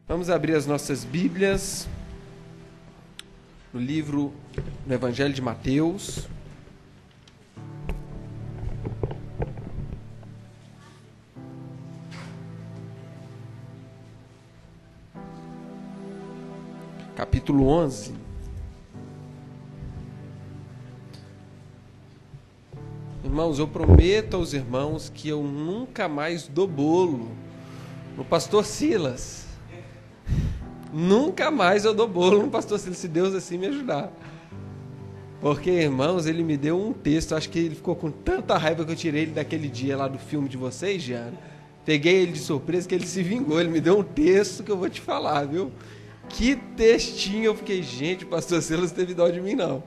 Vamos abrir as nossas Bíblias no Evangelho de Mateus. Capítulo 11. Irmãos, eu prometo aos irmãos que eu nunca mais dou bolo no pastor Silas. Nunca mais eu dou bolo no pastor Silas, se Deus assim me ajudar. Porque, irmãos, ele me deu um texto, acho que ele ficou com tanta raiva que eu tirei ele daquele dia lá do filme de vocês, Jean. Peguei ele de surpresa que ele se vingou, ele me deu um texto que eu vou te falar, viu? Que textinho, eu fiquei, gente, o pastor Silas não teve dó de mim, não.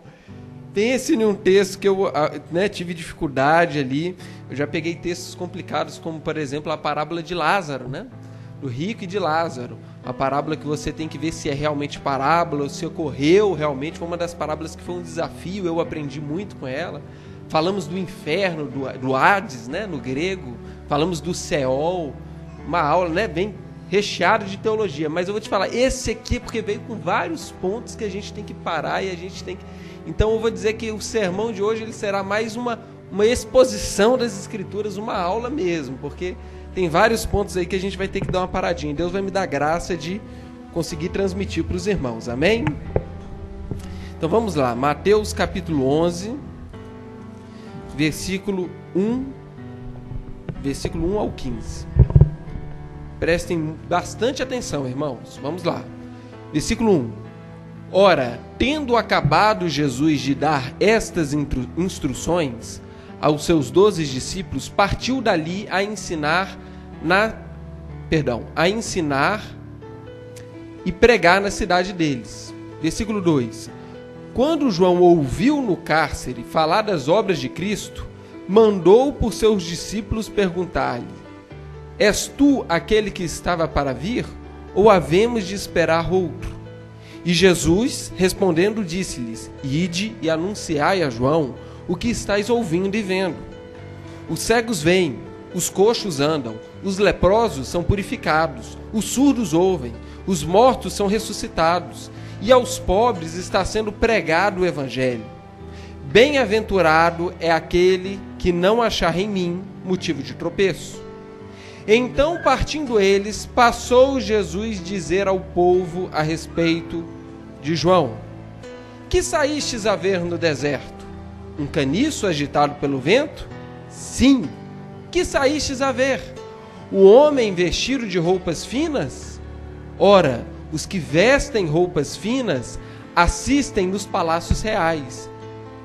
Pense em um texto que eu tive dificuldade ali. Eu já peguei textos complicados, como, por exemplo, a parábola de Lázaro, né? Do rico e de Lázaro. Uma parábola que você tem que ver se é realmente parábola, ou se ocorreu realmente. Foi uma das parábolas que foi um desafio, eu aprendi muito com ela. Falamos do inferno, do Hades, né? No grego. Falamos do Seol. Uma aula, né? Bem recheada de teologia. Mas eu vou te falar, esse aqui, porque veio com vários pontos que a gente tem que parar e a gente tem que... Então eu vou dizer que o sermão de hoje ele será mais uma exposição das Escrituras, uma aula mesmo, porque tem vários pontos aí que a gente vai ter que dar uma paradinha. Deus vai me dar graça de conseguir transmitir para os irmãos, amém? Então vamos lá, Mateus capítulo 11, versículo 1 ao 15. Prestem bastante atenção, irmãos. Vamos lá. Versículo 1. Ora, tendo acabado Jesus de dar estas instruções aos seus 12 discípulos, partiu dali a ensinar e pregar na cidade deles. Versículo 2. Quando João ouviu no cárcere falar das obras de Cristo, mandou por seus discípulos perguntar-lhe: És tu aquele que estava para vir, ou havemos de esperar outro? E Jesus, respondendo, disse-lhes: Ide e anunciai a João o que estáis ouvindo e vendo. Os cegos veem, os coxos andam, os leprosos são purificados, os surdos ouvem, os mortos são ressuscitados, e aos pobres está sendo pregado o Evangelho. Bem-aventurado é aquele que não achar em mim motivo de tropeço. Então, partindo eles, passou Jesus dizer ao povo a respeito de João: Que saístes a ver no deserto? Um caniço agitado pelo vento? Sim. Que saístes a ver? O homem vestido de roupas finas? Ora, os que vestem roupas finas assistem nos palácios reais.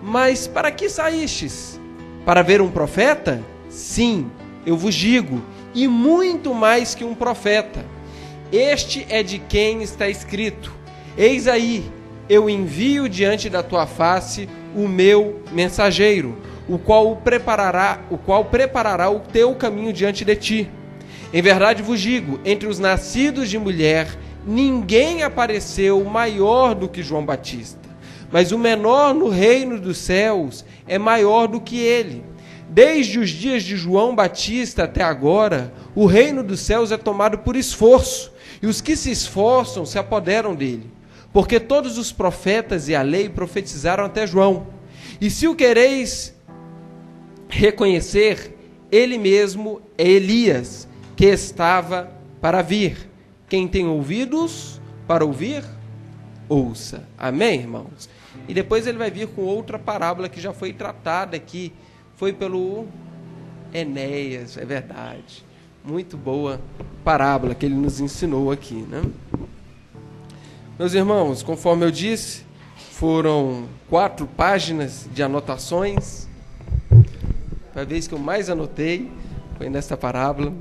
Mas para que saístes? Para ver um profeta? Sim, eu vos digo, e muito mais que um profeta. Este é de quem está escrito: Eis aí, eu envio diante da tua face o meu mensageiro, o qual preparará o teu caminho diante de ti. Em verdade vos digo, entre os nascidos de mulher, ninguém apareceu maior do que João Batista, mas o menor no reino dos céus é maior do que ele. Desde os dias de João Batista até agora, o reino dos céus é tomado por esforço, e os que se esforçam se apoderam dele. Porque todos os profetas e a lei profetizaram até João. E se o quereis reconhecer, ele mesmo é Elias, que estava para vir. Quem tem ouvidos para ouvir, ouça. Amém, irmãos? E depois ele vai vir com outra parábola que já foi tratada aqui. Foi pelo Enéas, é verdade. Muito boa parábola que ele nos ensinou aqui, né? Meus irmãos, conforme eu disse, foram 4 páginas de anotações. Foi a vez que eu mais anotei, foi nesta parábola.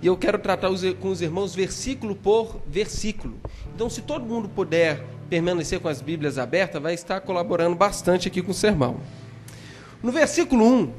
E eu quero tratar com os irmãos versículo por versículo. Então, se todo mundo puder permanecer com as Bíblias abertas, vai estar colaborando bastante aqui com o sermão. No versículo 1,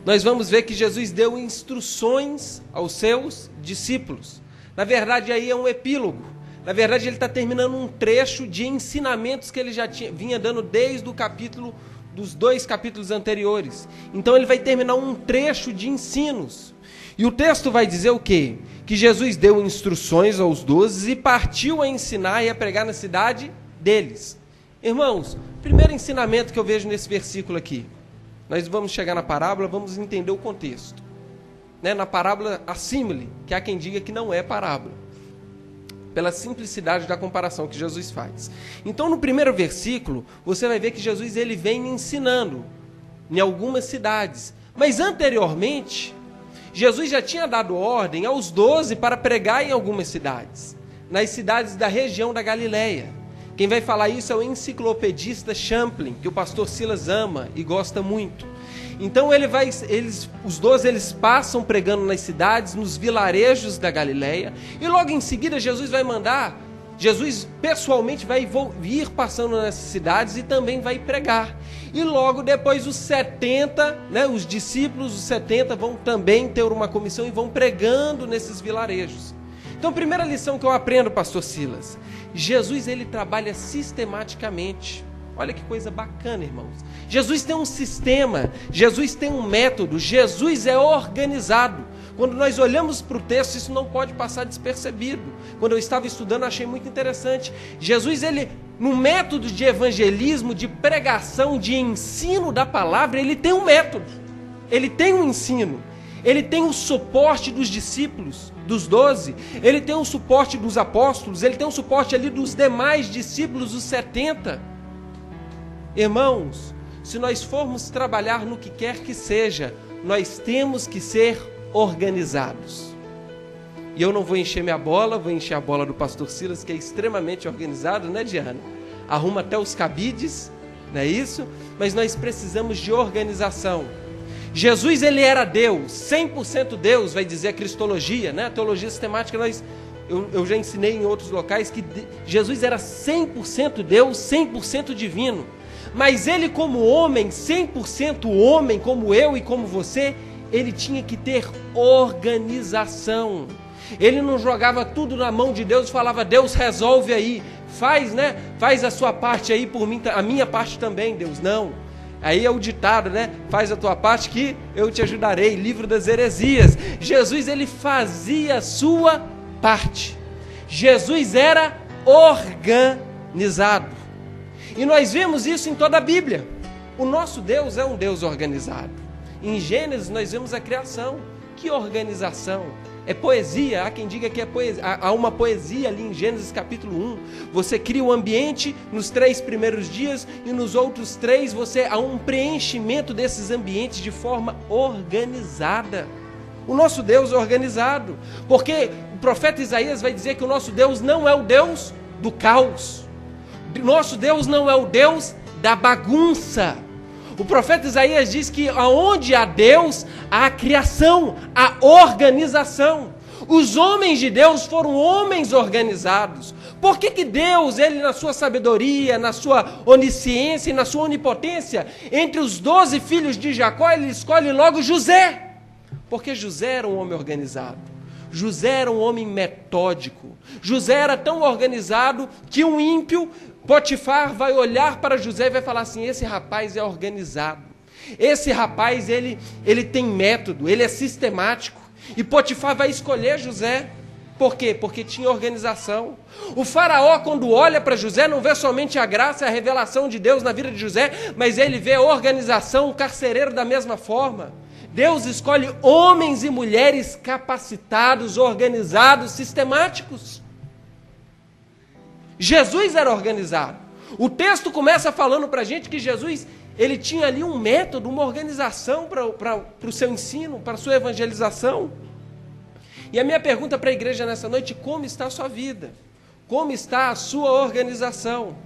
nós vamos ver que Jesus deu instruções aos seus discípulos. Na verdade, aí é um epílogo. Na verdade, ele está terminando um trecho de ensinamentos que ele já vinha dando desde o capítulo, dos 2 capítulos anteriores. Então ele vai terminar um trecho de ensinos. E o texto vai dizer o quê? Que Jesus deu instruções aos 12 e partiu a ensinar e a pregar na cidade deles. Irmãos, primeiro ensinamento que eu vejo nesse versículo aqui. Nós vamos chegar na parábola, vamos entender o contexto. Na parábola, a símile, que há quem diga que não é parábola, pela simplicidade da comparação que Jesus faz. Então, no primeiro versículo, você vai ver que Jesus ele vem ensinando em algumas cidades. Mas anteriormente, Jesus já tinha dado ordem aos 12 para pregar em algumas cidades, nas cidades da região da Galileia. Quem vai falar isso é o enciclopedista Champlin, que o pastor Silas ama e gosta muito. Então os 12 eles passam pregando nas cidades, nos vilarejos da Galileia, e logo em seguida Jesus pessoalmente vai ir passando nessas cidades e também vai pregar. E logo depois os 70, os discípulos, os 70 vão também ter uma comissão e vão pregando nesses vilarejos. Então, primeira lição que eu aprendo, pastor Silas, Jesus ele trabalha sistematicamente. Olha que coisa bacana, irmãos. Jesus tem um sistema, Jesus tem um método, Jesus é organizado. Quando nós olhamos para o texto, isso não pode passar despercebido. Quando eu estava estudando, achei muito interessante. Jesus, ele, no método de evangelismo, de pregação, de ensino da palavra, ele tem um método, ele tem um ensino, ele tem o suporte dos discípulos, dos 12, ele tem o suporte dos apóstolos, ele tem o suporte ali dos demais discípulos, os 70. Irmãos, se nós formos trabalhar no que quer que seja, nós temos que ser organizados. E eu não vou encher minha bola, vou encher a bola do pastor Silas, que é extremamente organizado, né, Diana? Arruma até os cabides, não é isso? Mas nós precisamos de organização. Jesus, ele era Deus, 100% Deus, vai dizer a cristologia, né? A teologia sistemática, eu já ensinei em outros locais que Jesus era 100% Deus, 100% divino. Mas ele como homem, 100% homem, como eu e como você, ele tinha que ter organização. Ele não jogava tudo na mão de Deus e falava, Deus resolve aí, faz a sua parte aí por mim, a minha parte também, Deus, não. Aí é o ditado, faz a tua parte que eu te ajudarei, livro das heresias. Jesus, ele fazia a sua parte. Jesus era organizado. E nós vemos isso em toda a Bíblia. O nosso Deus é um Deus organizado. Em Gênesis nós vemos a criação. Que organização! É poesia, há quem diga que é poesia. Há uma poesia ali em Gênesis capítulo 1. Você cria o ambiente nos 3 primeiros dias e nos outros 3 há um preenchimento desses ambientes de forma organizada. O nosso Deus é organizado, porque o profeta Isaías vai dizer que o nosso Deus não é o Deus do caos. Nosso Deus não é o Deus da bagunça. O profeta Isaías diz que aonde há Deus, há a criação, a organização. Os homens de Deus foram homens organizados. Por que Deus, ele na sua sabedoria, na sua onisciência e na sua onipotência, entre os 12 filhos de Jacó, ele escolhe logo José? Porque José era um homem organizado. José era um homem metódico. José era tão organizado que um ímpio, Potifar, vai olhar para José e vai falar assim, esse rapaz é organizado. Esse rapaz, ele tem método, ele é sistemático. E Potifar vai escolher José. Por quê? Porque tinha organização. O faraó, quando olha para José, não vê somente a graça e a revelação de Deus na vida de José, mas ele vê a organização, o carcereiro da mesma forma. Deus escolhe homens e mulheres capacitados, organizados, sistemáticos. Jesus era organizado. O texto começa falando para a gente que Jesus, ele tinha ali um método, uma organização para o seu ensino, para a sua evangelização. E a minha pergunta para a igreja nessa noite, como está a sua vida? Como está a sua organização?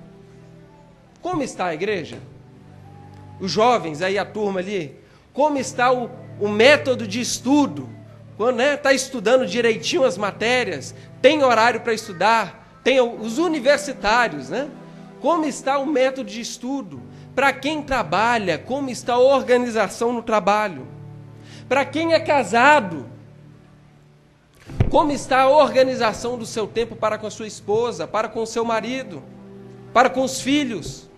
Como está a igreja? Os jovens, aí a turma ali, como está o método de estudo? Quando está estudando direitinho as matérias, tem horário para estudar, tem os universitários, Como está o método de estudo? Para quem trabalha, como está a organização no trabalho? Para quem é casado, Como está a organização do seu tempo para com a sua esposa, para com o seu marido, para com os filhos?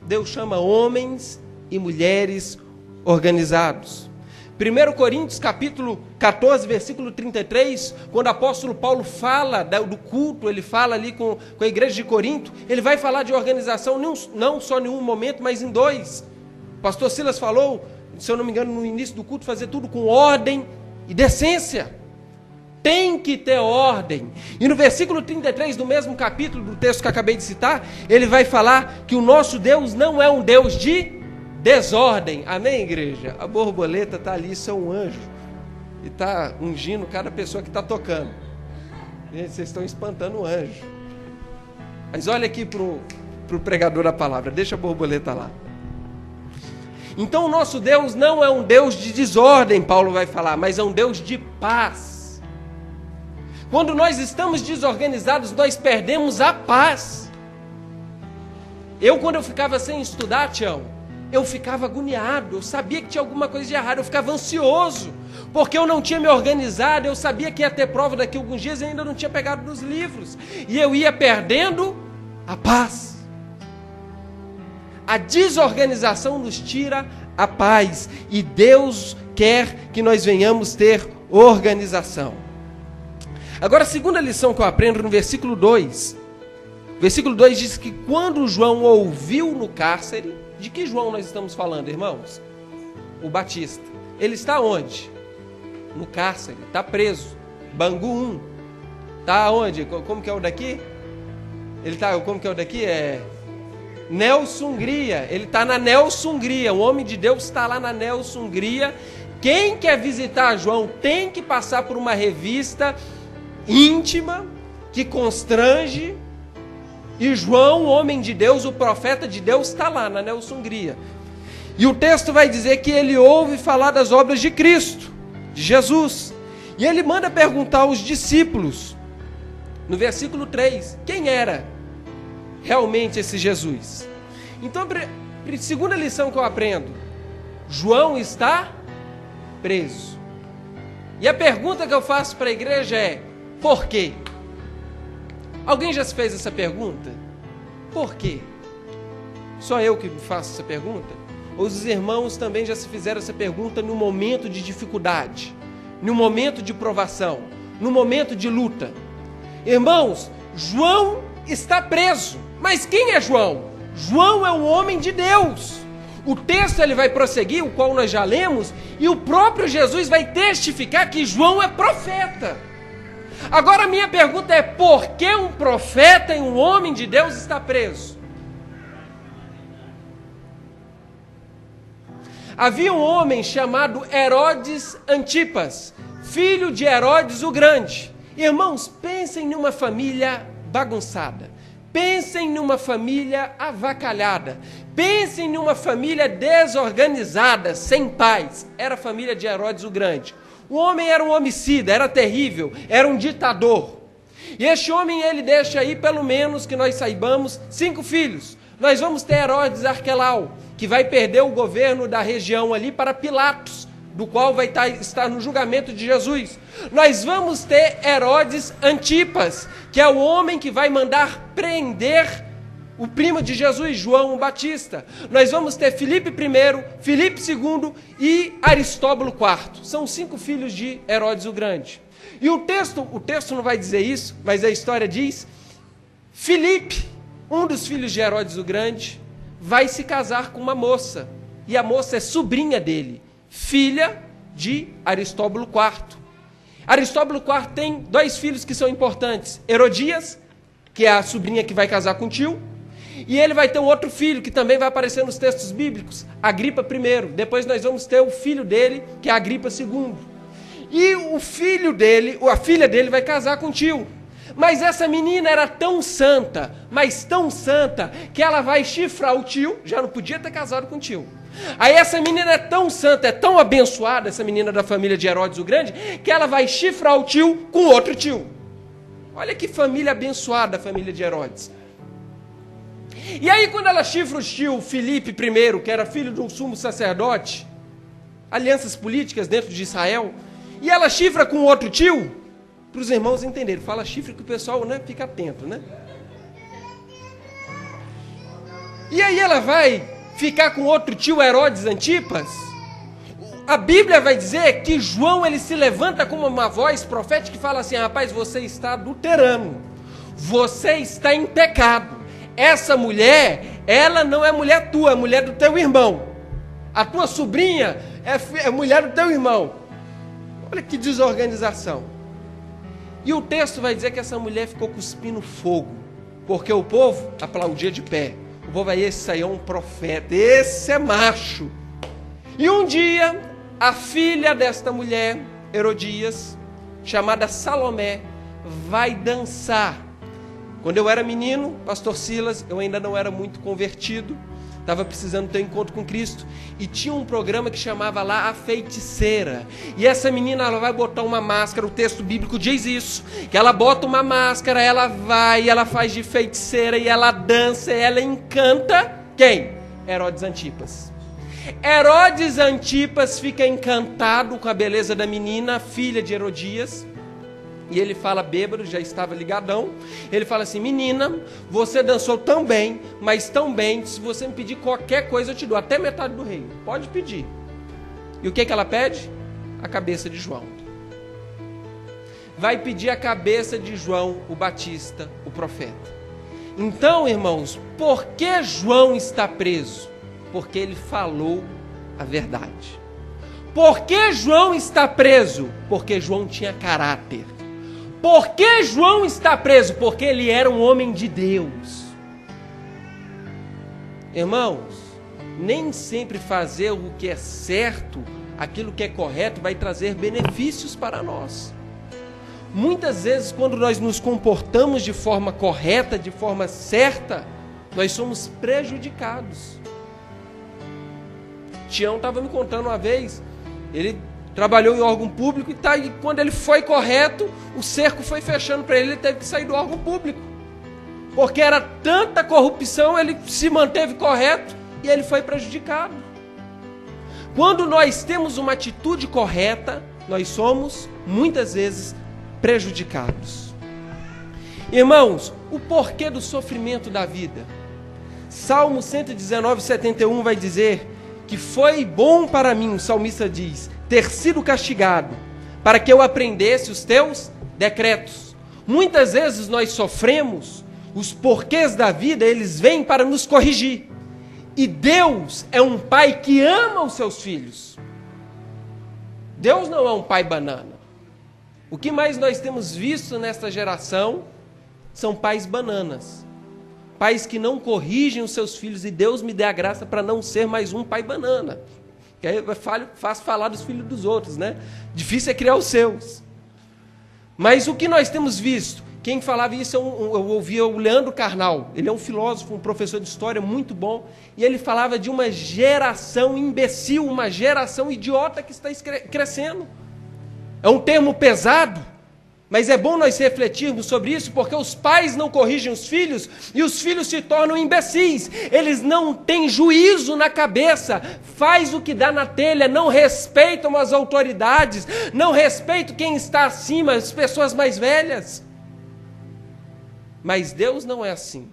Deus chama homens e mulheres organizados. 1 Coríntios capítulo 14, versículo 33, quando o apóstolo Paulo fala do culto, ele fala ali com a igreja de Corinto, ele vai falar de organização não só em um momento, mas em dois. O pastor Silas falou, se eu não me engano, no início do culto, fazer tudo com ordem e decência. Tem que ter ordem. E no versículo 33 do mesmo capítulo do texto que eu acabei de citar, ele vai falar que o nosso Deus não é um Deus de desordem. Amém, igreja? A borboleta está ali, isso é um anjo. E está ungindo cada pessoa que está tocando. Gente, vocês estão espantando o anjo. Mas olha aqui para o pregador da palavra. Deixa a borboleta lá. Então o nosso Deus não é um Deus de desordem, Paulo vai falar, mas é um Deus de paz. Quando nós estamos desorganizados, nós perdemos a paz. Quando eu ficava sem estudar, Tião, eu ficava agoniado, eu sabia que tinha alguma coisa de errado, eu ficava ansioso, porque eu não tinha me organizado, eu sabia que ia ter prova daqui a alguns dias e ainda não tinha pegado nos livros, e eu ia perdendo a paz. A desorganização nos tira a paz, e Deus quer que nós venhamos ter organização. Agora, a segunda lição que eu aprendo no versículo 2. Versículo 2 diz que quando João ouviu no cárcere, de que João nós estamos falando, irmãos? O Batista. Ele está onde? No cárcere, está preso. Bangu 1. Está onde? Como que é o daqui? Como que é o daqui? Nelson Hungria. Ele está na Nelson Hungria. O homem de Deus está lá na Nelson Hungria. Quem quer visitar João tem que passar por uma revista íntima que constrange. E João, o homem de Deus, o profeta de Deus, está lá na Nelson Hungria. E o texto vai dizer que ele ouve falar das obras de Cristo, de Jesus. E ele manda perguntar aos discípulos, no versículo 3, quem era realmente esse Jesus? Então, a segunda lição que eu aprendo, João está preso. E a pergunta que eu faço para a igreja é, por quê? Alguém já se fez essa pergunta? Por quê? Só eu que faço essa pergunta? Ou os irmãos também já se fizeram essa pergunta no momento de dificuldade, no momento de provação, no momento de luta? Irmãos, João está preso. Mas quem é João? João é um homem de Deus. O texto ele vai prosseguir, o qual nós já lemos, e o próprio Jesus vai testificar que João é profeta. Agora a minha pergunta é, por que um profeta e um homem de Deus está preso? Havia um homem chamado Herodes Antipas, filho de Herodes o Grande. Irmãos, pensem numa família bagunçada, pensem numa família avacalhada, pensem numa família desorganizada, sem paz. Era a família de Herodes o Grande. O homem era um homicida, era terrível, era um ditador. E este homem, ele deixa aí, pelo menos que nós saibamos, 5 filhos. Nós vamos ter Herodes Arquelau, que vai perder o governo da região ali para Pilatos, do qual vai estar no julgamento de Jesus. Nós vamos ter Herodes Antipas, que é o homem que vai mandar prender o primo de Jesus, João Batista. Nós vamos ter Filipe I, Filipe II e Aristóbulo IV. São 5 filhos de Herodes o Grande. E o texto não vai dizer isso, mas a história diz, Filipe, um dos filhos de Herodes o Grande, vai se casar com uma moça. E a moça é sobrinha dele, filha de Aristóbulo IV. Aristóbulo IV tem 2 filhos que são importantes. Herodias, que é a sobrinha que vai casar com o tio, e ele vai ter um outro filho, que também vai aparecer nos textos bíblicos, Agripa I. Depois nós vamos ter o filho dele, que é Agripa II. E o filho dele, a filha dele vai casar com o tio. Mas essa menina era tão santa, mas tão santa, que ela vai chifrar o tio, já não podia ter casado com o tio. Aí essa menina é tão santa, é tão abençoada, essa menina da família de Herodes o Grande, que ela vai chifrar o tio com outro tio. Olha que família abençoada a família de Herodes. E aí quando ela chifra o tio Filipe I, que era filho de um sumo sacerdote, alianças políticas dentro de Israel, E ela chifra com outro tio, para os irmãos entenderem. Fala chifre que o pessoal, né, fica atento, né? E aí ela vai ficar com outro tio, Herodes Antipas. A Bíblia vai dizer que João, ele se levanta com uma voz profética e fala assim: rapaz, você está adulterando, você está em pecado. Essa mulher, ela não é mulher tua, é mulher do teu irmão. A tua sobrinha é mulher do teu irmão. Olha que desorganização. E o texto vai dizer que essa mulher ficou cuspindo fogo, porque o povo aplaudia de pé. O povo aí, esse aí é um profeta, esse é macho. E um dia, a filha desta mulher, Herodias, chamada Salomé, vai dançar. Quando eu era menino, pastor Silas, eu ainda não era muito convertido, estava precisando ter um encontro com Cristo, e tinha um programa que chamava lá A Feiticeira. E essa menina, ela vai botar uma máscara, o texto bíblico diz isso, que ela bota uma máscara, ela vai, ela faz de feiticeira, e ela dança, ela encanta quem? Herodes Antipas. Herodes Antipas fica encantado com a beleza da menina, filha de Herodias. E ele fala, bêbado, já estava ligadão. Ele fala assim: menina, você dançou tão bem, mas tão bem, se você me pedir qualquer coisa eu te dou, até metade do reino. Pode pedir. E o que ela pede? A cabeça de João. Vai pedir a cabeça de João, o Batista, o profeta. Então, irmãos, por que João está preso? Porque ele falou a verdade. Por que João está preso? Porque João tinha caráter. Por que João está preso? Porque ele era um homem de Deus. Irmãos, nem sempre fazer o que é certo, aquilo que é correto, vai trazer benefícios para nós. Muitas vezes, quando nós nos comportamos de forma correta, de forma certa, nós somos prejudicados. Tião estava me contando uma vez, ele trabalhou em órgão público e quando ele foi correto, o cerco foi fechando para ele teve que sair do órgão público. Porque era tanta corrupção, ele se manteve correto e ele foi prejudicado. Quando nós temos uma atitude correta, nós somos, muitas vezes, prejudicados. Irmãos, o porquê do sofrimento da vida? Salmo 119, 71 vai dizer que foi bom para mim, o salmista diz, ter sido castigado, para que eu aprendesse os teus decretos. Muitas vezes nós sofremos, os porquês da vida, eles vêm para nos corrigir. E Deus é um pai que ama os seus filhos. Deus não é um pai banana. O que mais nós temos visto nesta geração são pais bananas. Pais que não corrigem os seus filhos, e Deus me dê a graça para não ser mais um pai banana. Que aí eu faço falar dos filhos dos outros, né? Difícil é criar os seus. Mas o que nós temos visto? Quem falava isso, eu ouvia o Leandro Carnal. Ele é um filósofo, um professor de história muito bom. E ele falava de uma geração imbecil, uma geração idiota que está crescendo. É um termo pesado, mas é bom nós refletirmos sobre isso, porque os pais não corrigem os filhos e os filhos se tornam imbecis. Eles não têm juízo na cabeça, faz o que dá na telha, não respeitam as autoridades, não respeitam quem está acima, as pessoas mais velhas. Mas Deus não é assim.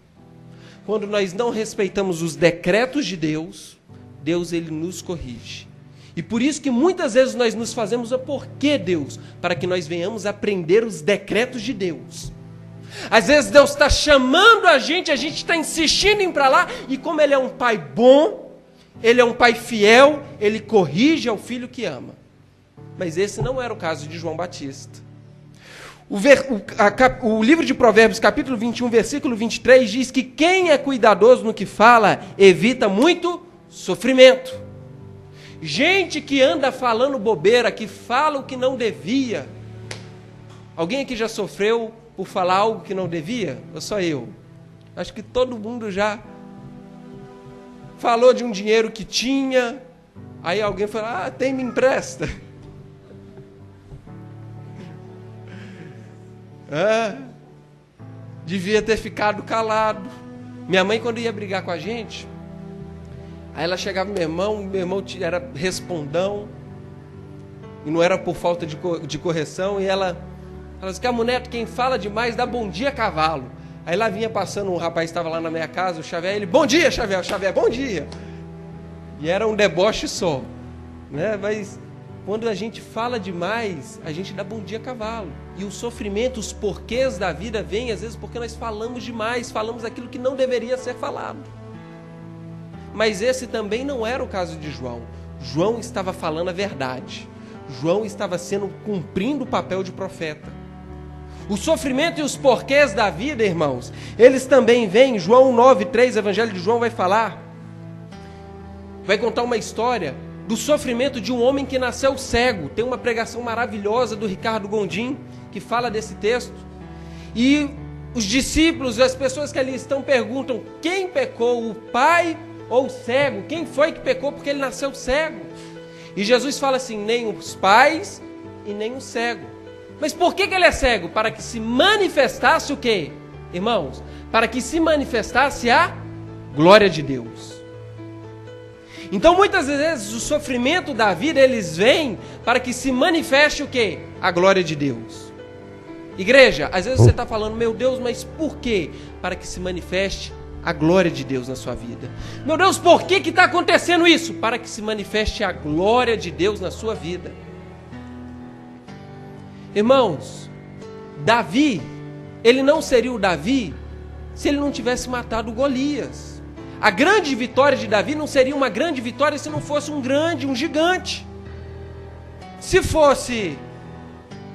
Quando nós não respeitamos os decretos de Deus, Deus ele nos corrige. E por isso que muitas vezes nós nos fazemos o porquê Deus, para que nós venhamos aprender os decretos de Deus. Às vezes Deus está chamando a gente está insistindo em ir para lá, e como Ele é um pai bom, Ele é um pai fiel, Ele corrige ao filho que ama. Mas esse não era o caso de João Batista. O livro de Provérbios, capítulo 21, versículo 23, diz que quem é cuidadoso no que fala, evita muito sofrimento. Gente que anda falando bobeira, que fala o que não devia. Alguém aqui já sofreu por falar algo que não devia? Ou só eu? Acho que todo mundo já falou de um dinheiro que tinha, aí alguém falou, tem, me empresta. Devia ter ficado calado. Minha mãe, quando ia brigar com a gente, aí ela chegava, meu irmão era respondão. e não era por falta de correção, e ela falou assim, Camuneto, quem fala demais dá bom dia cavalo. Aí lá vinha passando um rapaz que estava lá na minha casa, o Xavier, ele, bom dia, Xavier, bom dia. E era um deboche só, né? Mas quando a gente fala demais, a gente dá bom dia cavalo. E o sofrimento, os porquês da vida vêm, às vezes, porque nós falamos demais, falamos aquilo que não deveria ser falado. Mas esse também não era o caso de João. João estava falando a verdade. João estava cumprindo o papel de profeta. O sofrimento e os porquês da vida, irmãos, eles também vêm. João 9:3, o Evangelho de João vai contar uma história do sofrimento de um homem que nasceu cego. Tem uma pregação maravilhosa do Ricardo Gondim, que fala desse texto. E os discípulos, as pessoas que ali estão, perguntam, quem pecou, o pai ou o cego? Quem foi que pecou porque ele nasceu cego? E Jesus fala assim, nem os pais e nem o cego. Mas por que ele é cego? Para que se manifestasse o quê? Irmãos, para que se manifestasse a glória de Deus. Então muitas vezes o sofrimento da vida, eles vêm para que se manifeste o quê? A glória de Deus. Igreja, às vezes você está falando, meu Deus, mas por quê? Para que se manifeste a glória de Deus na sua vida. Meu Deus, por que está acontecendo isso? Para que se manifeste a glória de Deus na sua vida. Irmãos, Davi, ele não seria o Davi se ele não tivesse matado Golias. A grande vitória de Davi não seria uma grande vitória se não fosse um gigante. Se fosse...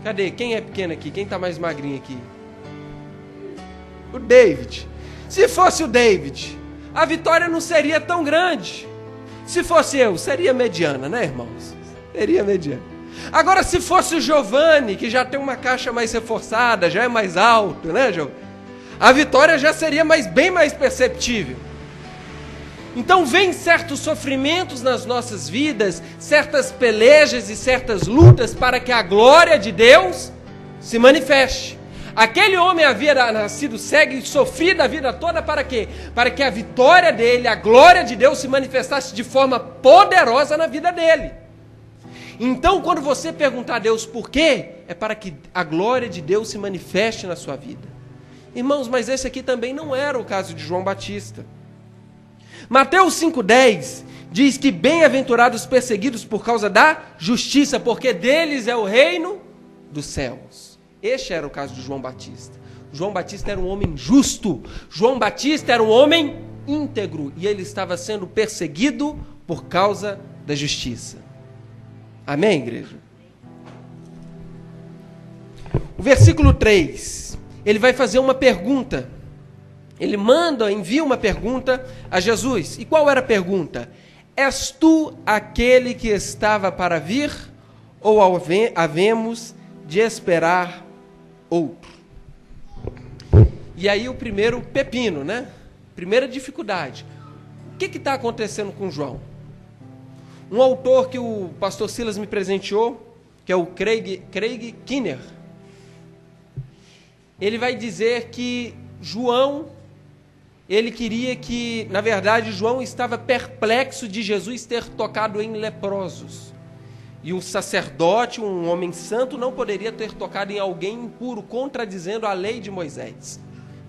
Cadê? Quem é pequeno aqui? Quem está mais magrinho aqui? O David. Se fosse o David, a vitória não seria tão grande. Se fosse eu, seria mediana, né, irmãos? Seria mediana. Agora, se fosse o Giovanni, que já tem uma caixa mais reforçada, já é mais alto, né, Giovanni? A vitória já seria bem mais perceptível. Então, vem certos sofrimentos nas nossas vidas, certas pelejas e certas lutas para que a glória de Deus se manifeste. Aquele homem havia nascido cego e sofrido a vida toda para quê? Para que a vitória dele, a glória de Deus se manifestasse de forma poderosa na vida dele. Então, quando você perguntar a Deus por quê, é para que a glória de Deus se manifeste na sua vida. Irmãos, mas esse aqui também não era o caso de João Batista. Mateus 5,10 diz que bem-aventurados os perseguidos por causa da justiça, porque deles é o reino dos céus. Este era o caso de João Batista. João Batista era um homem justo. João Batista era um homem íntegro. E ele estava sendo perseguido por causa da justiça. Amém, igreja? O versículo 3, ele vai fazer uma pergunta. Ele envia uma pergunta a Jesus. E qual era a pergunta? És tu aquele que estava para vir? Ou havemos de esperar outro? E aí o primeiro pepino, né? Primeira dificuldade. O que está acontecendo com João? Um autor que o pastor Silas me presenteou, que é o Craig Kinner, ele vai dizer que João, ele queria que, na verdade, João estava perplexo de Jesus ter tocado em leprosos. E um sacerdote, um homem santo, não poderia ter tocado em alguém impuro, contradizendo a lei de Moisés.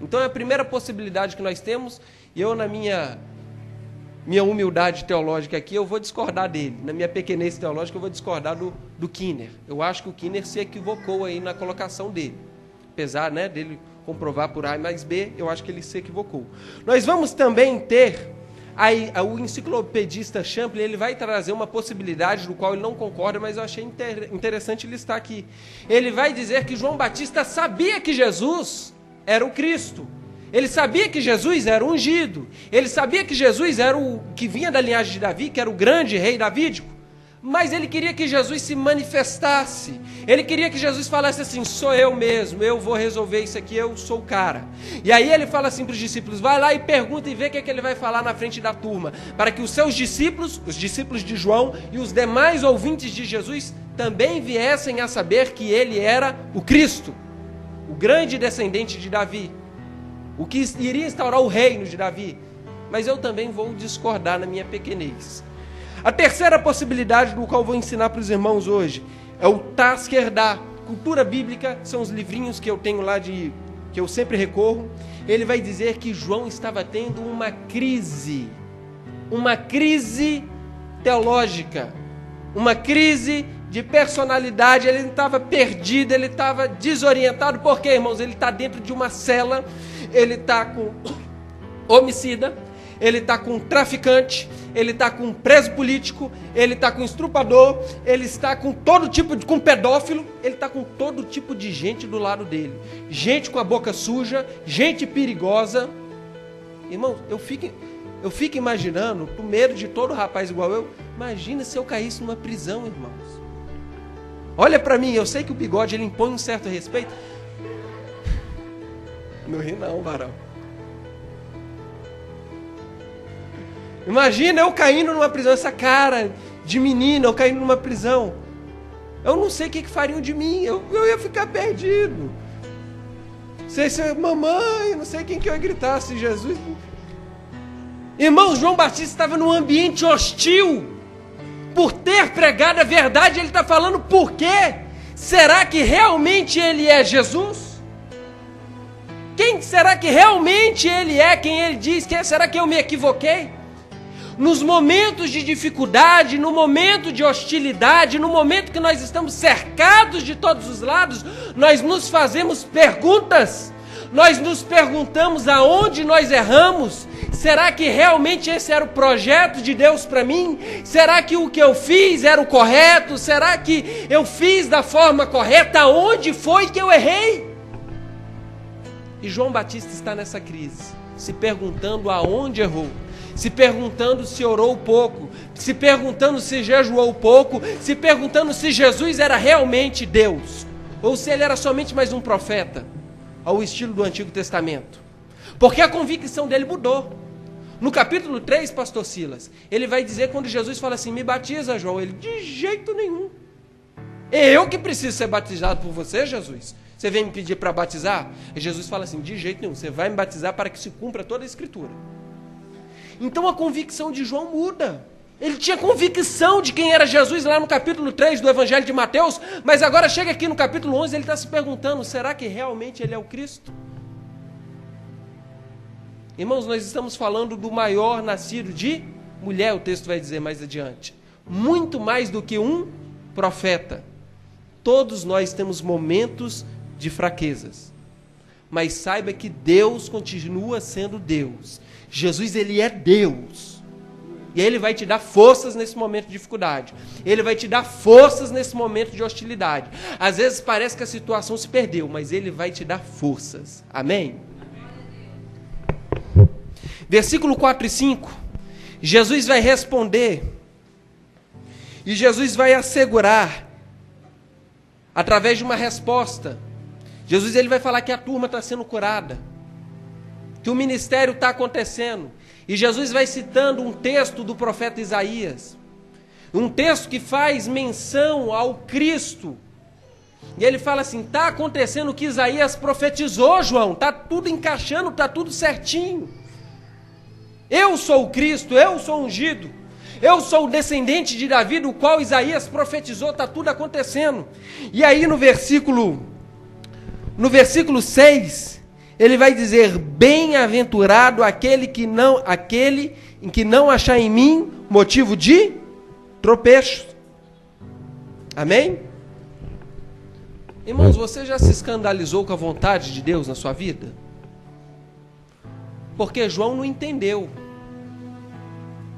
Então é a primeira possibilidade que nós temos, e eu, na minha humildade teológica aqui, eu vou discordar dele. Na minha pequenez teológica, eu vou discordar do Kinner. Eu acho que o Kinner se equivocou aí na colocação dele. Apesar, né, dele comprovar por A mais B, eu acho que ele se equivocou. Nós vamos também ter, o enciclopedista Champlin, ele vai trazer uma possibilidade do qual ele não concorda, mas eu achei interessante listar aqui. Ele vai dizer que João Batista sabia que Jesus era o Cristo. Ele sabia que Jesus era o ungido. Ele sabia que Jesus era o que vinha da linhagem de Davi, que era o grande rei davídico. Mas ele queria que Jesus se manifestasse. Ele queria que Jesus falasse assim, sou eu mesmo, eu vou resolver isso aqui, eu sou o cara. E aí ele fala assim para os discípulos, vai lá e pergunta e vê o que é que ele vai falar na frente da turma, para que os seus discípulos, os discípulos de João e os demais ouvintes de Jesus também viessem a saber que ele era o Cristo, o grande descendente de Davi, o que iria instaurar o reino de Davi. Mas eu também vou discordar na minha pequenez. A terceira possibilidade do qual vou ensinar para os irmãos hoje É o Tasker-Dá. Cultura Bíblica, são os livrinhos que eu tenho lá, que eu sempre recorro. Ele vai dizer que João estava tendo uma crise teológica, uma crise de personalidade. Ele estava perdido, ele estava desorientado. Por quê, irmãos? Ele está dentro de uma cela, ele está com homicida, ele está com traficante, ele está com preso político, ele está com estrupador, ele está com todo tipo de, com pedófilo, ele está com todo tipo de gente do lado dele. Gente com a boca suja, gente perigosa. Irmãos, eu fico imaginando, com medo de todo rapaz igual eu, imagina se eu caísse numa prisão, irmãos. Olha para mim, eu sei que o bigode ele impõe um certo respeito. Não ri não, varão. Imagina eu caindo numa prisão, essa cara de menina, eu caindo numa prisão. Eu não sei o que fariam de mim, eu ia ficar perdido. Não sei se mamãe, não sei quem que eu ia gritar, se Jesus... Irmão, João Batista estava num ambiente hostil. Por ter pregado a verdade, ele está falando por quê? Será que realmente ele é Jesus? Quem será que realmente ele é quem ele diz que é? Será que eu me equivoquei? Nos momentos de dificuldade, no momento de hostilidade, no momento que nós estamos cercados de todos os lados, nós nos fazemos perguntas, nós nos perguntamos aonde nós erramos. Será que realmente esse era o projeto de Deus para mim? Será que o que eu fiz era o correto? Será que eu fiz da forma correta? Aonde foi que eu errei? E João Batista está nessa crise, se perguntando aonde errou, se perguntando se orou pouco, se perguntando se jejuou pouco, se perguntando se Jesus era realmente Deus, ou se ele era somente mais um profeta, ao estilo do Antigo Testamento. Porque a convicção dele mudou. No capítulo 3, pastor Silas, ele vai dizer, quando Jesus fala assim, me batiza, João, ele, de jeito nenhum. É eu que preciso ser batizado por você, Jesus? Você vem me pedir para batizar? E Jesus fala assim, de jeito nenhum, você vai me batizar para que se cumpra toda a Escritura. Então a convicção de João muda. Ele tinha convicção de quem era Jesus lá no capítulo 3 do Evangelho de Mateus, mas agora chega aqui no capítulo 11, ele está se perguntando, será que realmente ele é o Cristo? Irmãos, nós estamos falando do maior nascido de mulher, o texto vai dizer mais adiante. Muito mais do que um profeta. Todos nós temos momentos de fraquezas. Mas saiba que Deus continua sendo Deus. Jesus, ele é Deus. E ele vai te dar forças nesse momento de dificuldade. Ele vai te dar forças nesse momento de hostilidade. Às vezes parece que a situação se perdeu, mas ele vai te dar forças. Amém? Versículo 4 e 5. Jesus vai responder. E Jesus vai assegurar, através de uma resposta. Jesus ele vai falar que a turma está sendo curada, que o ministério está acontecendo. E Jesus vai citando um texto do profeta Isaías, um texto que faz menção ao Cristo. E ele fala assim, está acontecendo o que Isaías profetizou, João, está tudo encaixando, está tudo certinho. Eu sou o Cristo, eu sou o ungido, eu sou o descendente de Davi, do qual Isaías profetizou, está tudo acontecendo. E aí no versículo 6, ele vai dizer, bem-aventurado aquele em que não achar em mim motivo de tropeço. Amém? Irmãos, você já se escandalizou com a vontade de Deus na sua vida? Porque João não entendeu.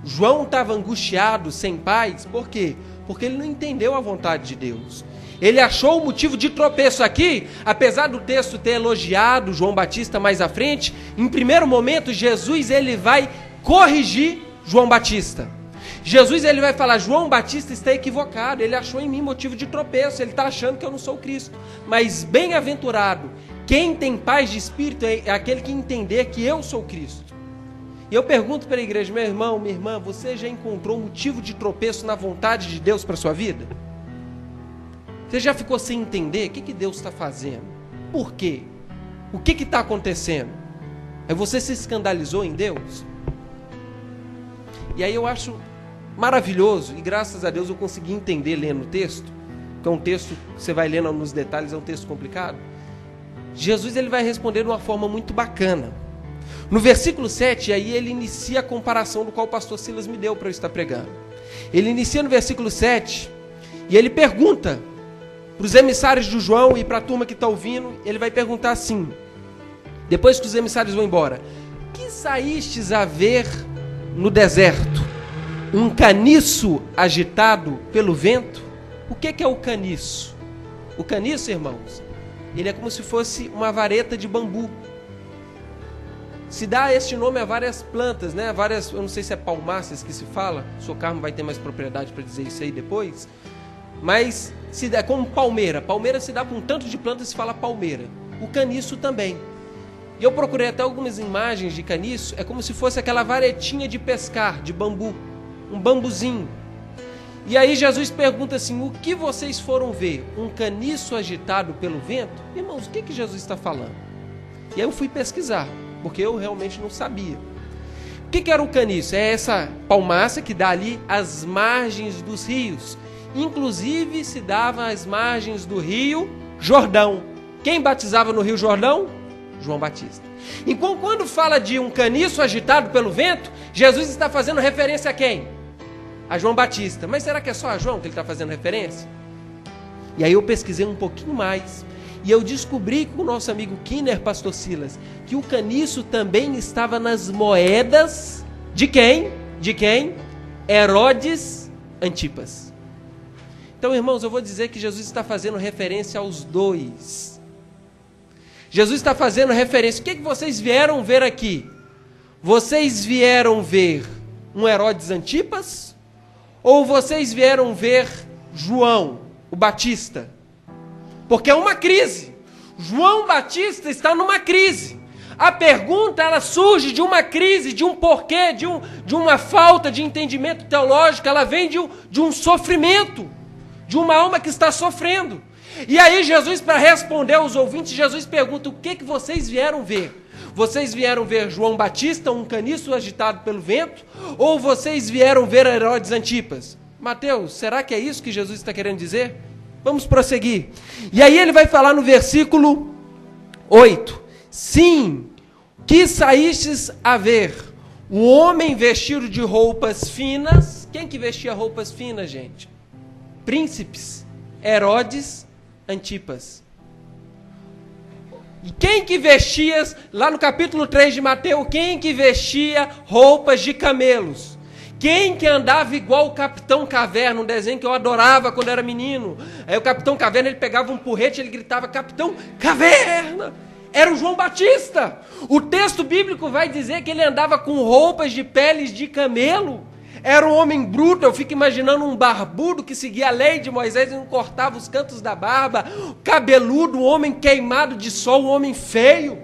João estava angustiado, sem paz, por quê? Porque ele não entendeu a vontade de Deus. Ele achou o motivo de tropeço aqui, apesar do texto ter elogiado João Batista mais à frente, em primeiro momento Jesus ele vai corrigir João Batista. Jesus ele vai falar, João Batista está equivocado, ele achou em mim motivo de tropeço, ele está achando que eu não sou o Cristo. Mas bem-aventurado, quem tem paz de espírito é aquele que entender que eu sou o Cristo. E eu pergunto para a igreja, meu irmão, minha irmã, você já encontrou motivo de tropeço na vontade de Deus para a sua vida? Você já ficou sem entender o que Deus está fazendo? Por quê? O que está acontecendo? Aí você se escandalizou em Deus? E aí eu acho maravilhoso, e graças a Deus eu consegui entender lendo o texto, porque é um texto que você vai lendo nos detalhes, é um texto complicado. Jesus ele vai responder de uma forma muito bacana. No versículo 7, aí ele inicia a comparação do qual o pastor Silas me deu para eu estar pregando. Ele inicia no versículo 7 e ele pergunta para os emissários de João e para a turma que está ouvindo, ele vai perguntar assim, depois que os emissários vão embora: que saístes a ver no deserto? Um caniço agitado pelo vento? O que é o caniço? O caniço, irmãos, ele é como se fosse uma vareta de bambu. Se dá este nome a várias plantas, né? Eu não sei se é palmáceas que se fala, o Sr. Carmo vai ter mais propriedade para dizer isso aí depois, mas se dá como palmeira. Palmeira se dá para um tanto de plantas, se fala palmeira. O caniço também. E eu procurei até algumas imagens de caniço, é como se fosse aquela varetinha de pescar, de bambu, um bambuzinho. E aí Jesus pergunta assim: o que vocês foram ver? Um caniço agitado pelo vento? Irmãos, o que Jesus está falando? E aí eu fui pesquisar, porque eu realmente não sabia. O que era o caniço? É essa palmácea que dá ali às margens dos rios. Inclusive se dava às margens do rio Jordão. Quem batizava no rio Jordão? João Batista. Então, quando fala de um caniço agitado pelo vento, Jesus está fazendo referência a quem? A João Batista. Mas será que é só a João que ele está fazendo referência? E aí eu pesquisei um pouquinho mais e eu descobri com o nosso amigo Kinner, pastor Silas, que o caniço também estava nas moedas de quem? De quem? Herodes Antipas. Então, irmãos, eu vou dizer que Jesus está fazendo referência aos dois. Jesus está fazendo referência. O que vocês vieram ver aqui? Vocês vieram ver um Herodes Antipas? Ou vocês vieram ver João, o Batista? Porque é uma crise. João Batista está numa crise. A pergunta, ela surge de uma crise, de um porquê, de uma falta de entendimento teológico. Ela vem de um sofrimento, de uma alma que está sofrendo. E aí Jesus, para responder aos ouvintes, Jesus pergunta: o que vocês vieram ver? Vocês vieram ver João Batista, um caniço agitado pelo vento? Ou vocês vieram ver Herodes Antipas? Mateus, será que é isso que Jesus está querendo dizer? Vamos prosseguir. E aí ele vai falar no versículo 8. Sim, que saístes a ver um homem vestido de roupas finas. Quem que vestia roupas finas, gente? Príncipes. Herodes Antipas. E quem que vestia, lá no capítulo 3 de Mateus, quem que vestia roupas de camelos? Quem que andava igual o Capitão Caverna, um desenho que eu adorava quando era menino. Aí o Capitão Caverna, ele pegava um porrete, ele gritava: Capitão Caverna! Era o João Batista. O texto bíblico vai dizer que ele andava com roupas de peles de camelo. Era um homem bruto. Eu fico imaginando um barbudo que seguia a lei de Moisés e não cortava os cantos da barba, cabeludo, um homem queimado de sol, um homem feio,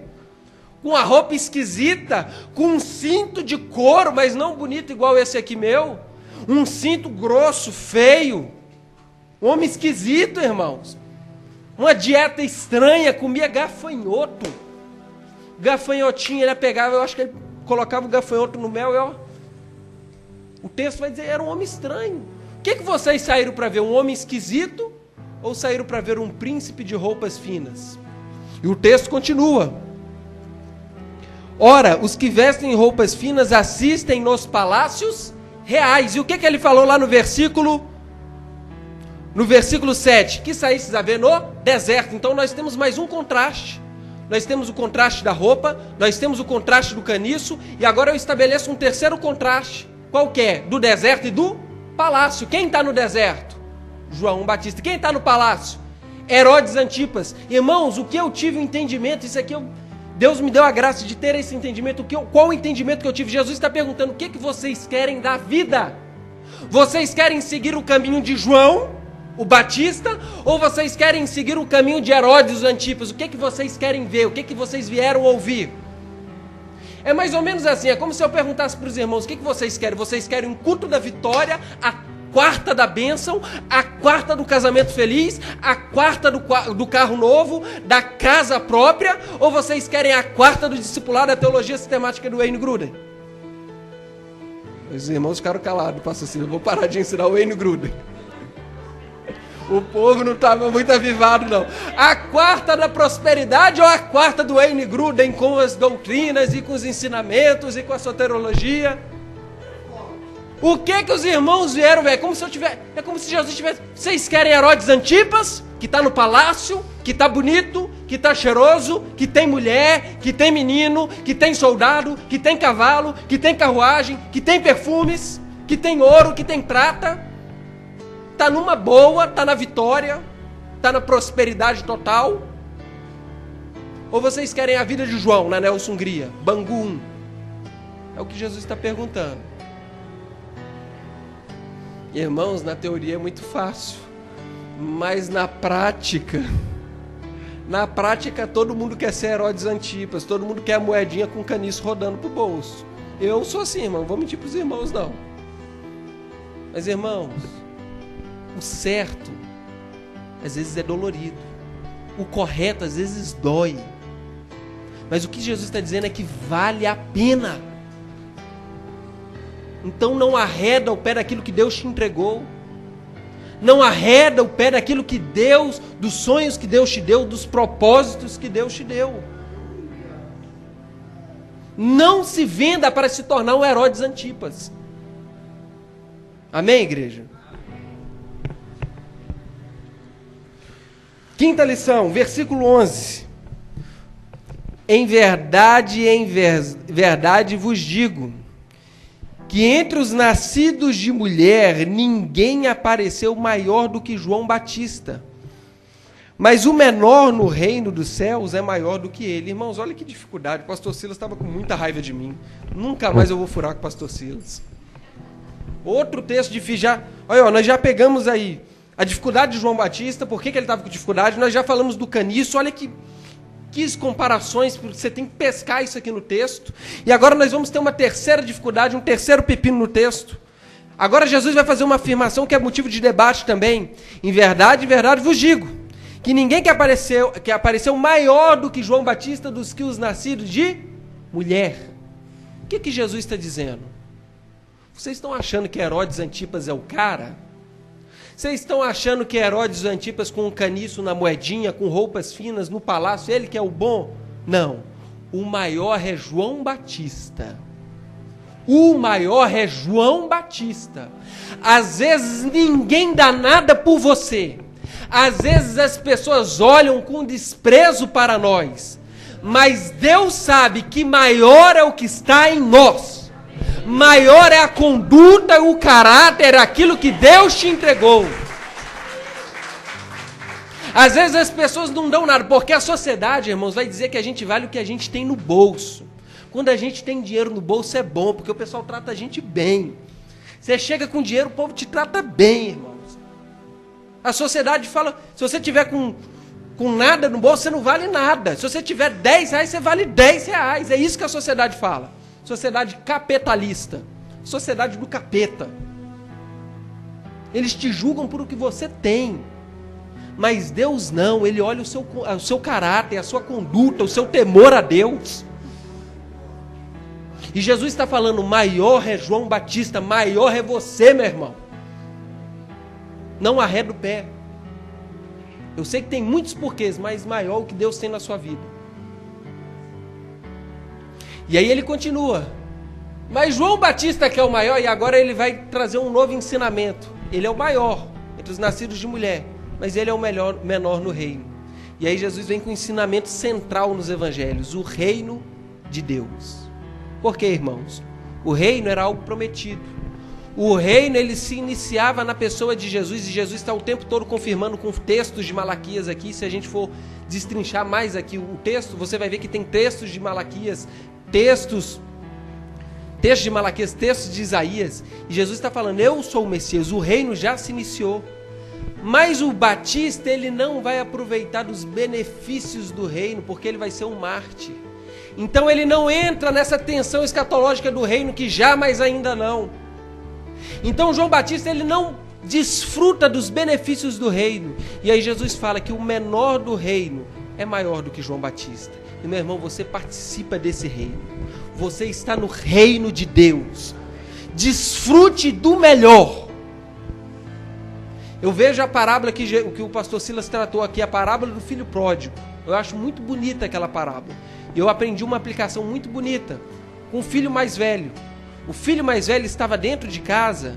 com a roupa esquisita, com um cinto de couro, mas não bonito igual esse aqui meu, um cinto grosso, feio, um homem esquisito, irmãos, uma dieta estranha, comia gafanhoto, gafanhotinho, ele pegava, eu acho que ele colocava o gafanhoto no mel e ó, o texto vai dizer, era um homem estranho. O que vocês saíram para ver? Um homem esquisito ou saíram para ver um príncipe de roupas finas? E o texto continua. Ora, os que vestem roupas finas assistem nos palácios reais. E o que ele falou lá no versículo 7? Que saístes a ver no deserto. Então nós temos mais um contraste. Nós temos o contraste da roupa, nós temos o contraste do caniço, e agora eu estabeleço um terceiro contraste. Qual que é? Do deserto e do palácio. Quem está no deserto? João Batista. Quem está no palácio? Herodes Antipas. Irmãos, o que eu tive um entendimento, isso aqui Deus me deu a graça de ter esse entendimento. Qual o entendimento que eu tive? Jesus está perguntando: o que vocês querem da vida? Vocês querem seguir o caminho de João, o Batista, ou vocês querem seguir o caminho de Herodes Antipas? O que vocês querem ver? O que vocês vieram ouvir? É mais ou menos assim, é como se eu perguntasse para os irmãos: o que vocês querem? Vocês querem um culto da vitória, a quarta da bênção, a quarta do casamento feliz, a quarta do carro novo, da casa própria, ou vocês querem a quarta do discipulado da teologia sistemática do Wayne Grudem? Os irmãos ficaram calados, pastor Silvio, eu vou parar de ensinar o Wayne Grudem. O povo não estava muito avivado, não. A quarta da prosperidade ou a quarta do Wayne Grudem com as doutrinas e com os ensinamentos e com a soterologia? O que os irmãos vieram, velho? É como se Jesus tivesse... Vocês querem Herodes Antipas, que está no palácio, que está bonito, que está cheiroso, que tem mulher, que tem menino, que tem soldado, que tem cavalo, que tem carruagem, que tem perfumes, que tem ouro, que tem prata. Está numa boa, está na vitória, está na prosperidade total? Ou vocês querem a vida de João, na Nelson Hungria, Bangu 1? É o que Jesus está perguntando. Irmãos, na teoria é muito fácil, mas na prática todo mundo quer ser Herodes Antipas, todo mundo quer a moedinha com caniço rodando pro bolso. Eu sou assim, irmão, não vou mentir pros irmãos, não. Mas, irmãos, o certo, às vezes é dolorido, o correto, às vezes dói, mas o que Jesus está dizendo é que vale a pena. Então não arreda o pé daquilo que Deus te entregou. Não arreda o pé daquilo que Deus, dos sonhos que Deus te deu, dos propósitos que Deus te deu. Não se venda para se tornar um Herodes Antipas. Amém, igreja? Quinta lição, versículo 11. Em verdade vos digo, que entre os nascidos de mulher, ninguém apareceu maior do que João Batista. Mas o menor no reino dos céus é maior do que ele. Irmãos, olha que dificuldade. O pastor Silas estava com muita raiva de mim. Nunca mais eu vou furar com o pastor Silas. Outro texto difícil. Olha, nós já pegamos aí a dificuldade de João Batista. Por que ele estava com dificuldade? Nós já falamos do caniço. Olha que comparações, porque você tem que pescar isso aqui no texto. E agora nós vamos ter uma terceira dificuldade, um terceiro pepino no texto. Agora Jesus vai fazer uma afirmação que é motivo de debate também. Em verdade vos digo, que ninguém que apareceu maior do que João Batista dos que os nascidos de mulher. O que Jesus está dizendo? Vocês estão achando que Herodes Antipas é o cara? Vocês estão achando que Herodes Antipas com um caniço na moedinha, com roupas finas no palácio, ele que é o bom? Não. O maior é João Batista. O maior é João Batista. Às vezes ninguém dá nada por você. Às vezes as pessoas olham com desprezo para nós. Mas Deus sabe que maior é o que está em nós. Maior é a conduta, o caráter, aquilo que Deus te entregou. Às vezes as pessoas não dão nada, porque a sociedade, irmãos, vai dizer que a gente vale o que a gente tem no bolso. Quando a gente tem dinheiro no bolso é bom, porque o pessoal trata a gente bem. Você chega com dinheiro, o povo te trata bem, irmãos. A sociedade fala, se você tiver com nada no bolso, você não vale nada. Se você tiver 10 reais, você vale 10 reais. É isso que a sociedade fala. Sociedade capitalista, sociedade do capeta. Eles te julgam por o que você tem, mas Deus não. Ele olha o seu caráter, a sua conduta, o seu temor a Deus. E Jesus está falando, maior é João Batista, maior é você, meu irmão. Não arreda o pé. Eu sei que tem muitos porquês, mas maior o que Deus tem na sua vida. E aí ele continua, mas João Batista que é o maior, e agora ele vai trazer um novo ensinamento. Ele é o maior entre os nascidos de mulher, mas ele é o menor no reino. E aí Jesus vem com um ensinamento central nos evangelhos, o reino de Deus. Por quê, irmãos? O reino era algo prometido. O reino, ele se iniciava na pessoa de Jesus, e Jesus está o tempo todo confirmando com textos de Malaquias aqui. Se a gente for destrinchar mais aqui o texto, você vai ver que tem textos de Malaquias, textos de Malaquias, textos de Isaías, e Jesus está falando, eu sou o Messias, o reino já se iniciou. Mas o Batista, ele não vai aproveitar dos benefícios do reino, porque ele vai ser um mártir. Então ele não entra nessa tensão escatológica do reino, que já, mas ainda não. Então João Batista, ele não desfruta dos benefícios do reino. E aí Jesus fala que o menor do reino é maior do que João Batista. E meu irmão, você participa desse reino. Você está no reino de Deus. Desfrute do melhor. Eu vejo a parábola que o pastor Silas tratou aqui, a parábola do filho pródigo. Eu acho muito bonita aquela parábola. E eu aprendi uma aplicação muito bonita com o filho mais velho. O filho mais velho estava dentro de casa,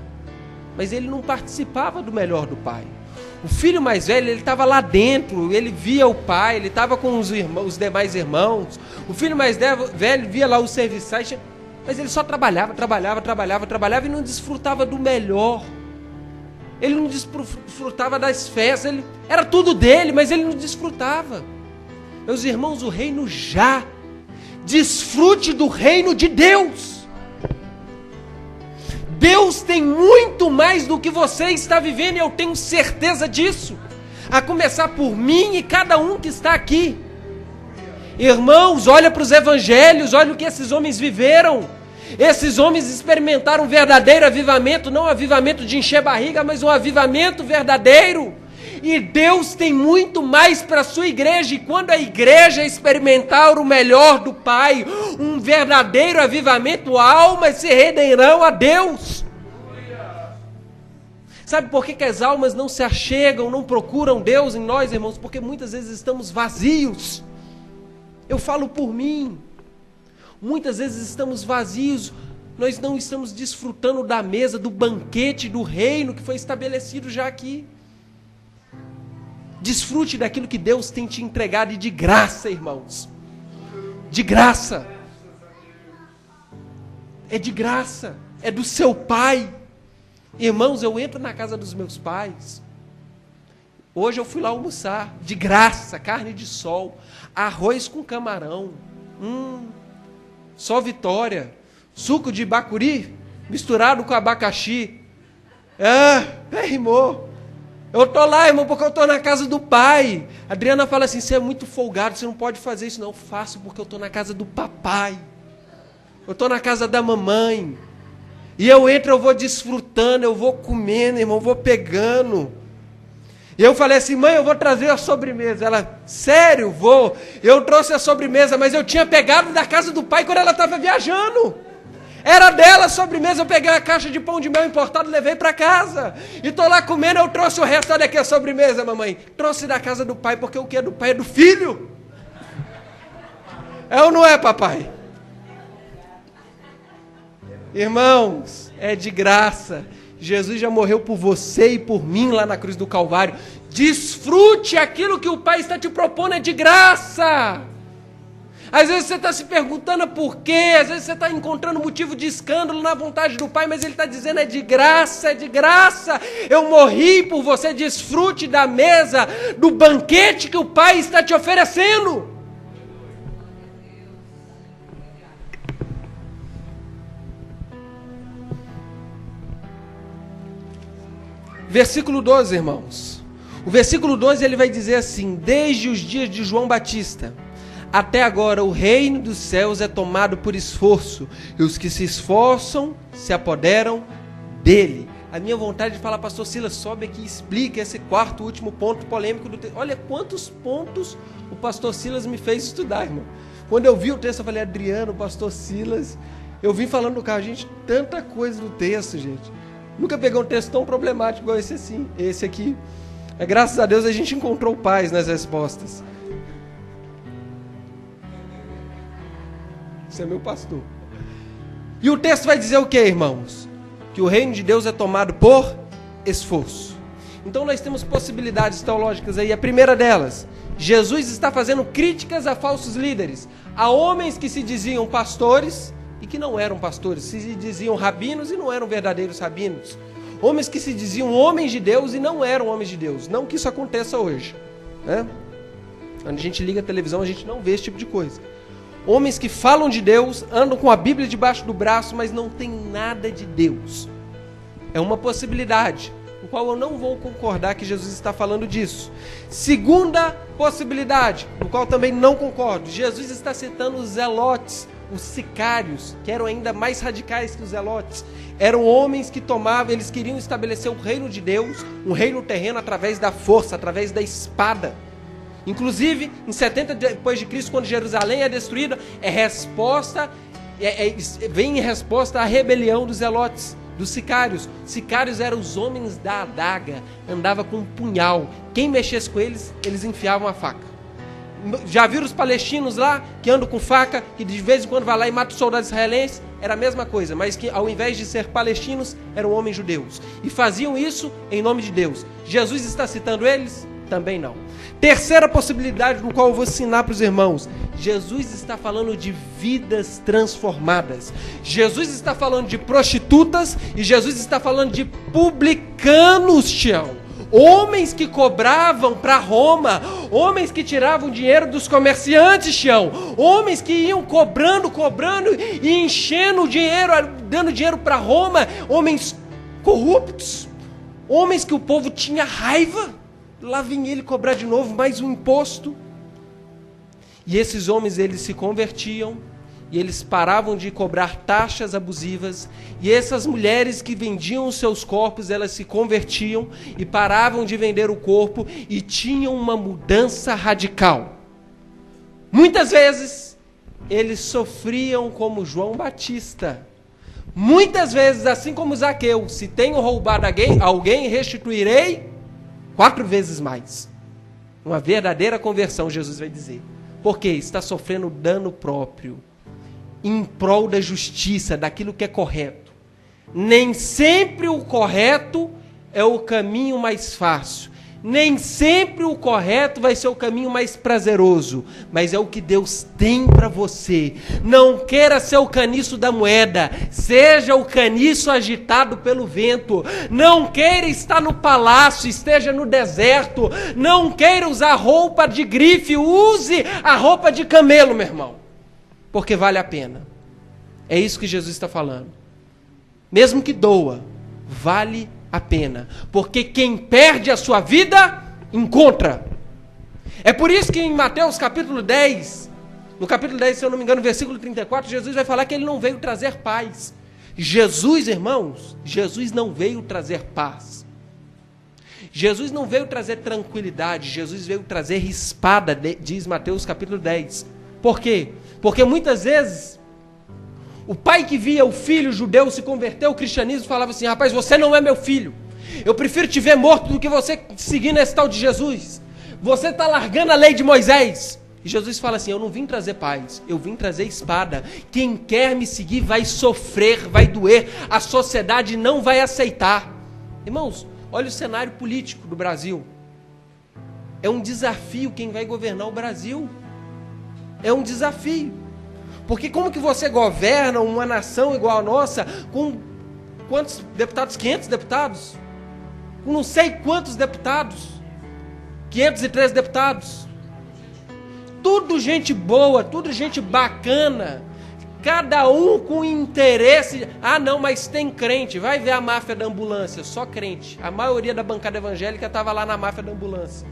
mas ele não participava do melhor do pai. O filho mais velho, ele estava lá dentro, ele via o pai, ele estava com os demais irmãos. O filho mais velho via lá os serviçais, mas ele só trabalhava e não desfrutava do melhor. Ele não desfrutava das festas, era tudo dele, mas ele não desfrutava. Meus irmãos, o reino já. Desfrute do reino de Deus. Deus tem muito mais do que você está vivendo, e eu tenho certeza disso. A começar por mim e cada um que está aqui. Irmãos, olha para os evangelhos, olha o que esses homens viveram. Esses homens experimentaram um verdadeiro avivamento, não um avivamento de encher barriga, mas um avivamento verdadeiro. E Deus tem muito mais para a sua igreja, e quando a igreja experimentar o melhor do Pai, um verdadeiro avivamento, almas se renderão a Deus. Sabe por que as almas não se achegam, não procuram Deus em nós, irmãos? Porque muitas vezes estamos vazios. Eu falo por mim. Muitas vezes estamos vazios, nós não estamos desfrutando da mesa, do banquete, do reino que foi estabelecido já aqui. Desfrute daquilo que Deus tem te entregado, e de graça, irmãos. De graça. É de graça, é do seu Pai. Irmãos, eu entro na casa dos meus pais. Hoje eu fui lá almoçar, de graça, carne de sol, arroz com camarão, só vitória, suco de bacuri misturado com abacaxi. Irmão, eu tô lá, irmão, porque eu tô na casa do Pai. A Adriana fala assim: você é muito folgado, você não pode fazer isso. Não, eu faço porque eu tô na casa do papai. Eu tô na casa da mamãe. E eu entro, eu vou desfrutando, eu vou comendo, irmão, eu vou pegando. E eu falei assim: mãe, eu vou trazer a sobremesa. Ela: sério, vou. Eu trouxe a sobremesa, mas eu tinha pegado da casa do pai quando ela estava viajando. Era dela a sobremesa, eu peguei uma caixa de pão de mel importado e levei para casa. E estou lá comendo, eu trouxe o resto. Olha aqui a sobremesa, mamãe. Trouxe da casa do pai, porque o que é do pai é do filho. É ou não é, papai? Irmãos, é de graça. Jesus já morreu por você e por mim lá na cruz do Calvário. Desfrute aquilo que o Pai está te propondo, é de graça. Às vezes você está se perguntando por quê, às vezes você está encontrando motivo de escândalo na vontade do Pai, mas Ele está dizendo: é de graça, é de graça. Eu morri por você, desfrute da mesa, do banquete que o Pai está te oferecendo. Versículo 12, irmãos. O versículo 12 ele vai dizer assim: desde os dias de João Batista até agora o reino dos céus é tomado por esforço, e os que se esforçam se apoderam dele. A minha vontade de falar: pastor Silas, sobe aqui e explica esse quarto último ponto polêmico do texto. Olha quantos pontos o pastor Silas me fez estudar, irmão. Quando eu vi o texto, eu falei: Adriano, pastor Silas, eu vim falando no carro, gente, tanta coisa no texto, gente. Nunca peguei um texto tão problemático igual esse aqui. Graças a Deus a gente encontrou paz nas respostas. Você é meu pastor. E o texto vai dizer o que, irmãos? Que o reino de Deus é tomado por esforço. Então nós temos possibilidades teológicas aí. A primeira delas: Jesus está fazendo críticas a falsos líderes, a homens que se diziam pastores e que não eram pastores, se diziam rabinos e não eram verdadeiros rabinos, homens que se diziam homens de Deus e não eram homens de Deus. Não que isso aconteça hoje, né? Quando a gente liga a televisão, a gente não vê esse tipo de coisa. Homens que falam de Deus, andam com a Bíblia debaixo do braço, mas não tem nada de Deus. É uma possibilidade, o qual eu não vou concordar que Jesus está falando disso. Segunda possibilidade, o qual também não concordo: Jesus está citando os zelotes, os sicários, que eram ainda mais radicais que os zelotes. Eram homens que tomavam, eles queriam estabelecer o reino de Deus, um reino terreno através da força, através da espada. Inclusive, em 70 depois de Cristo, quando Jerusalém é destruída, vem em resposta à rebelião dos zelotes. dos sicários. Sicários eram os homens da adaga, andava com um punhal. Quem mexesse com eles, eles enfiavam a faca. Já viram os palestinos lá, que andam com faca, que de vez em quando vai lá e mata os soldados israelenses? Era a mesma coisa, mas que ao invés de ser palestinos, eram homens judeus. E faziam isso em nome de Deus. Jesus está citando eles? Também não. Terceira possibilidade, no qual eu vou ensinar para os irmãos. Jesus está falando de vidas transformadas. Jesus está falando de prostitutas e Jesus está falando de publicanos, Tião. Homens que cobravam para Roma, homens que tiravam dinheiro dos comerciantes, Tião. Homens que iam cobrando e enchendo o dinheiro, dando dinheiro para Roma. Homens corruptos, homens que o povo tinha raiva. Lá vinha ele cobrar de novo mais um imposto. E esses homens, eles se convertiam e eles paravam de cobrar taxas abusivas. E essas mulheres que vendiam os seus corpos, elas se convertiam e paravam de vender o corpo e tinham uma mudança radical. Muitas vezes, eles sofriam como João Batista. Muitas vezes, assim como Zaqueu, se tenho roubado alguém, restituirei 4 vezes mais. Uma verdadeira conversão, Jesus vai dizer. Porque está sofrendo dano próprio, em prol da justiça, daquilo que é correto. Nem sempre o correto é o caminho mais fácil. Nem sempre o correto vai ser o caminho mais prazeroso, mas é o que Deus tem para você. Não queira ser o caniço da moeda, seja o caniço agitado pelo vento. Não queira estar no palácio, esteja no deserto. Não queira usar roupa de grife, use a roupa de camelo, meu irmão, porque vale a pena. É isso que Jesus está falando. Mesmo que doa, vale a pena, porque quem perde a sua vida, encontra. É por isso que em Mateus capítulo 10, no capítulo 10, se eu não me engano, versículo 34, Jesus vai falar que ele não veio trazer paz. Jesus, irmãos, Jesus não veio trazer paz. Jesus não veio trazer tranquilidade, Jesus veio trazer espada, diz Mateus capítulo 10. Por quê? Porque muitas vezes o pai que via o filho judeu se converter ao cristianismo falava assim: rapaz, você não é meu filho. Eu prefiro te ver morto do que você seguir nesse tal de Jesus. Você está largando a lei de Moisés. E Jesus fala assim: eu não vim trazer paz, eu vim trazer espada. Quem quer me seguir vai sofrer, vai doer. A sociedade não vai aceitar. Irmãos, olha o cenário político do Brasil. É um desafio quem vai governar o Brasil. É um desafio. Porque como que você governa uma nação igual a nossa, com quantos deputados? 500 deputados? Com não sei quantos deputados? 513 deputados. Tudo gente boa, tudo gente bacana. Cada um com interesse. Ah não, mas tem crente. Vai ver a máfia da ambulância, só crente. A maioria da bancada evangélica estava lá na máfia da ambulância.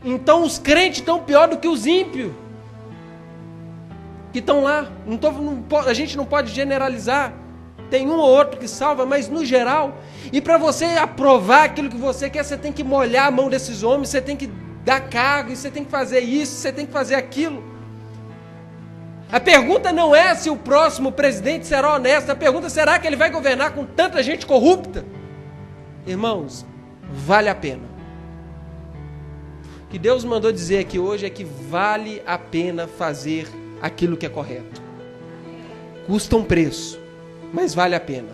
Então os crentes estão pior do que os ímpios que estão lá. A gente não pode generalizar. Tem um ou outro que salva, mas no geral. E para você aprovar aquilo que você quer, você tem que molhar a mão desses homens, você tem que dar cargo, você tem que fazer isso, você tem que fazer aquilo. A pergunta não é se o próximo presidente será honesto, a pergunta é: será que ele vai governar com tanta gente corrupta? Irmãos, vale a pena. O que Deus mandou dizer aqui hoje é que vale a pena fazer aquilo que é correto. Custa um preço, mas vale a pena.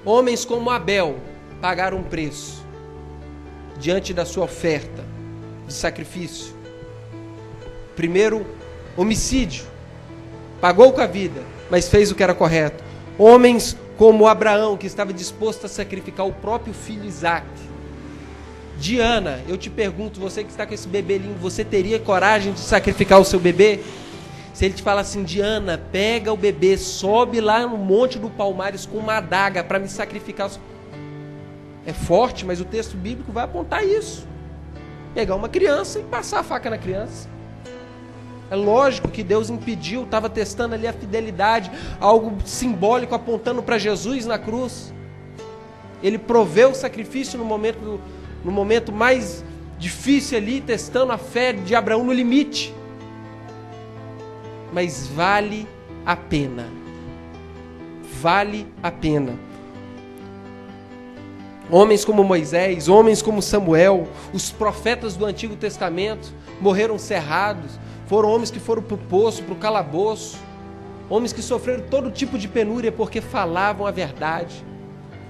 Homens como Abel pagaram um preço diante da sua oferta de sacrifício. Primeiro, homicídio. Pagou com a vida, mas fez o que era correto. Homens como Abraão, que estava disposto a sacrificar o próprio filho Isaque. Diana, eu te pergunto, você que está com esse bebê lindo, você teria coragem de sacrificar o seu bebê? Se ele te fala assim: Diana, pega o bebê, sobe lá no Monte do Palmares com uma adaga para me sacrificar. É forte, mas o texto bíblico vai apontar isso. Pegar uma criança e passar a faca na criança. É lógico que Deus impediu, estava testando ali a fidelidade, algo simbólico apontando para Jesus na cruz. Ele proveu o sacrifício no momento mais difícil ali, testando a fé de Abraão no limite. Mas vale a pena. vale a pena. Homens como Moisés, homens como Samuel, os profetas do Antigo Testamento morreram cerrados, foram homens que foram para o poço, para o calabouço, homens que sofreram todo tipo de penúria porque falavam a verdade.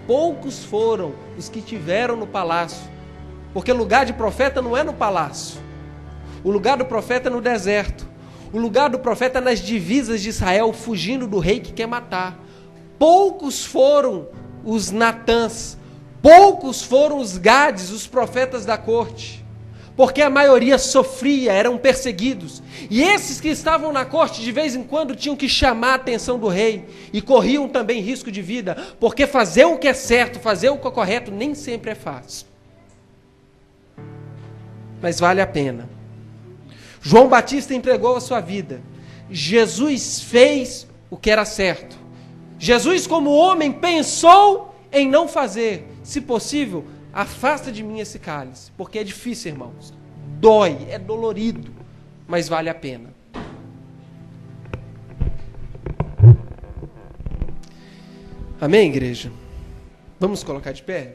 Poucos foram os que tiveram no palácio, porque o lugar de profeta não é no palácio, o lugar do profeta é no deserto, o lugar do profeta é nas divisas de Israel, fugindo do rei que quer matar. Poucos foram os Natãs, poucos foram os Gades, os profetas da corte, porque a maioria sofria, eram perseguidos. E esses que estavam na corte, de vez em quando, tinham que chamar a atenção do rei, e corriam também risco de vida, porque fazer o que é certo, fazer o que é correto, nem sempre é fácil. Mas vale a pena. João Batista entregou a sua vida. Jesus fez o que era certo. Jesus, como homem, pensou em não fazer. Se possível, afasta de mim esse cálice, porque é difícil, irmãos. Dói, é dolorido, mas vale a pena. Amém, igreja? Vamos colocar de pé?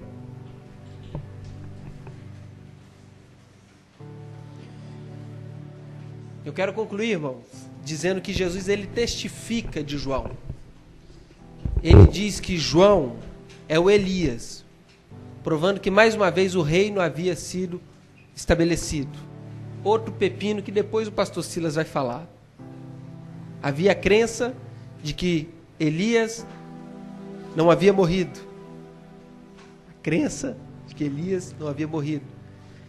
Eu quero concluir, irmãos, dizendo que Jesus, ele testifica de João. Ele diz que João é o Elias, provando que mais uma vez o reino havia sido estabelecido. Outro pepino que depois o pastor Silas vai falar. Havia a crença de que Elias não havia morrido. A crença de que Elias não havia morrido.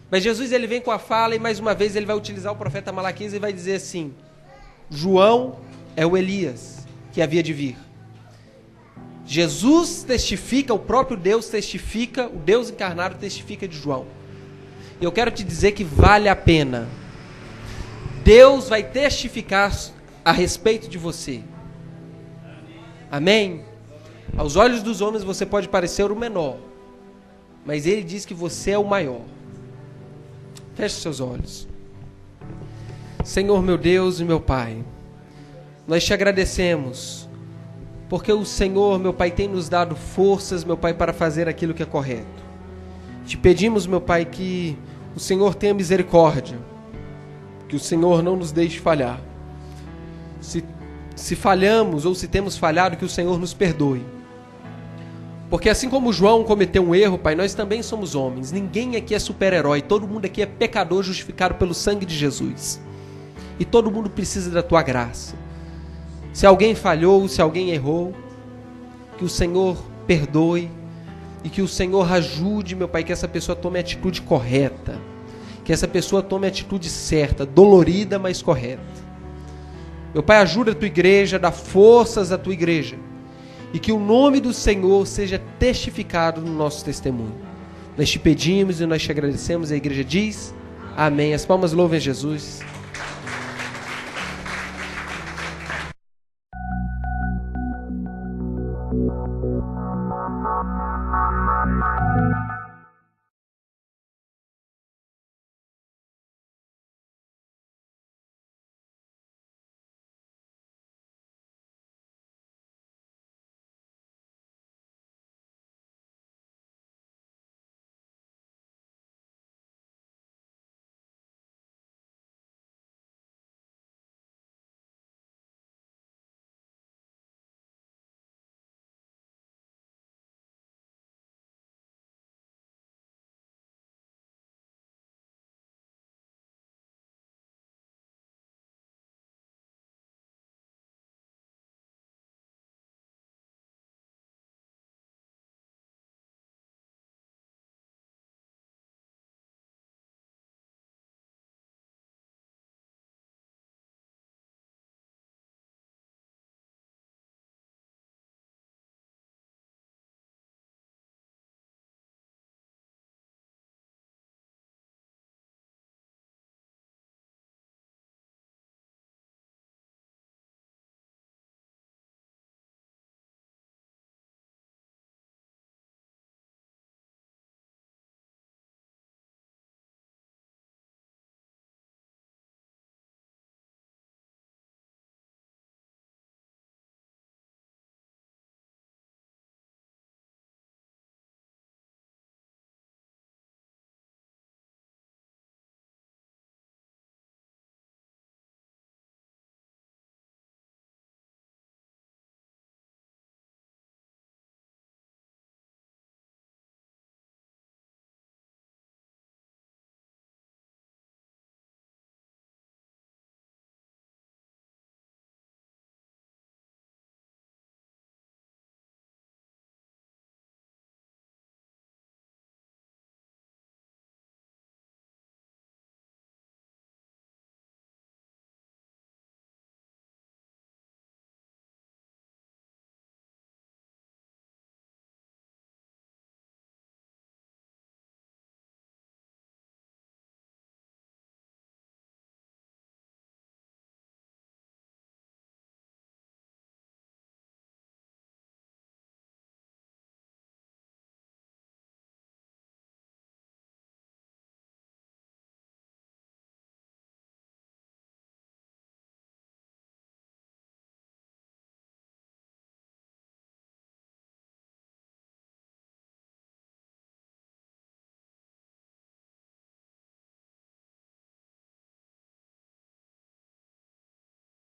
Mas Jesus, ele vem com a fala e mais uma vez ele vai utilizar o profeta Malaquias e vai dizer assim: João é o Elias que havia de vir. Jesus testifica, o próprio Deus testifica, o Deus encarnado testifica de João. E eu quero te dizer que vale a pena. Deus vai testificar a respeito de você. Amém? Aos olhos dos homens você pode parecer o menor, mas ele diz que você é o maior. Feche seus olhos. Senhor, meu Deus e meu Pai, nós te agradecemos, porque o Senhor, meu Pai, tem nos dado forças, meu Pai, para fazer aquilo que é correto. Te pedimos, meu Pai, que o Senhor tenha misericórdia, que o Senhor não nos deixe falhar. Se falhamos ou se temos falhado, que o Senhor nos perdoe. Porque assim como João cometeu um erro, Pai, nós também somos homens. Ninguém aqui é super-herói, todo mundo aqui é pecador justificado pelo sangue de Jesus. E todo mundo precisa da Tua graça. Se alguém falhou, se alguém errou, que o Senhor perdoe e que o Senhor ajude, meu Pai, que essa pessoa tome a atitude correta, que essa pessoa tome a atitude certa, dolorida, mas correta. Meu Pai, ajuda a Tua igreja, dá forças à Tua igreja, e que o nome do Senhor seja testificado no nosso testemunho. Nós te pedimos e nós te agradecemos. A igreja diz amém. As palmas louvem a Jesus.